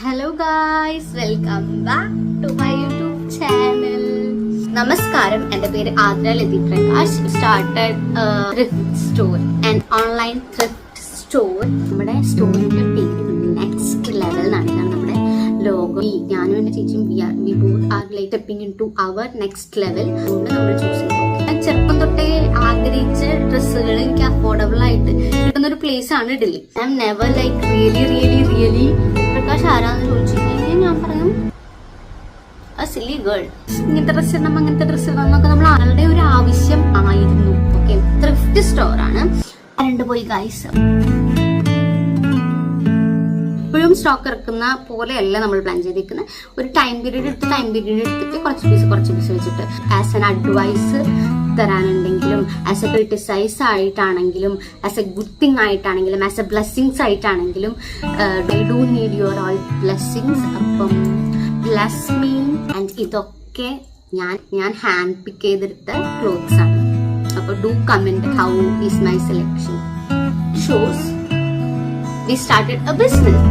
Hello guys, welcome back to my YouTube channel. നമസ്കാരം, എൻ്റെ പേര് Aadra Lathi Prakash. Started thrift store and online thrift store. നമ്മുടെ സ്റ്റോറിന്റെ പേര് നെക്സ്റ്റ് ലെവൽ എന്നാണ്. ഇതാണ് നമ്മുടെ ലോഗോ. ഞാനും എൻ്റെ ചേച്ചിയും we both are like stepping in to our next level. അതുകൊണ്ട് നമ്മൾ ചൂസ് ചെയ്തു. ഞാൻ ചെറുപ്പം തൊട്ടേ ആഗ്രഹിച്ച ഡ്രസ്സുകൾ എനിക്ക് അഫോർഡബിൾ ആയിട്ട് കിട്ടുന്ന ഒരു പ്ലേസ് ആണ് Delhi. I M never like really Prakash ആരാന്ന് ചോദിച്ചു കഴിഞ്ഞാൽ ഞാൻ പറയും സില്ലി ഗേൾ. ഇങ്ങനത്തെ ഡ്രസ്സ് ഇടണം, അങ്ങനത്തെ ഡ്രസ്സ് ഇടണം എന്നൊക്കെ നമ്മൾ ആളുടെ ഒരു ആവശ്യം ആയിരുന്നു. ഓക്കെ, ത്രിഫ്റ്റ് സ്റ്റോർ ആണ്. പോയി ഗൈസ്, ഇപ്പോഴും സ്റ്റോക്ക് ഇറക്കുന്ന പോലെയല്ല നമ്മൾ പ്ലാൻ ചെയ്തിരിക്കുന്നത്. ഒരു ടൈം പീരീഡ് എടുത്തിട്ട് കുറച്ച് പീസ് വെച്ചിട്ട് ആസ് എൻ അഡ്വൈസ് തരാനുണ്ടെങ്കിലും, ആസ് എ ക്രിട്ടിസൈസ് ആയിട്ടാണെങ്കിലും, ആസ് എ ഗുഡ് തിങ് ആയിട്ടാണെങ്കിലും, ആസ് എ ബ്ലെസ്സിങ്സ് ആയിട്ടാണെങ്കിലും, I do need your all blessings. അപ്പം ബ്ലെസ് മീ. ആൻഡ് ഇതൊക്കെ ഞാൻ ഹാൻഡ് പിക്ക് ചെയ്തെടുത്ത ക്ലോത്ത്സ് ആണ്. അപ്പോൾ do comment how is my selection. Shows we started a business.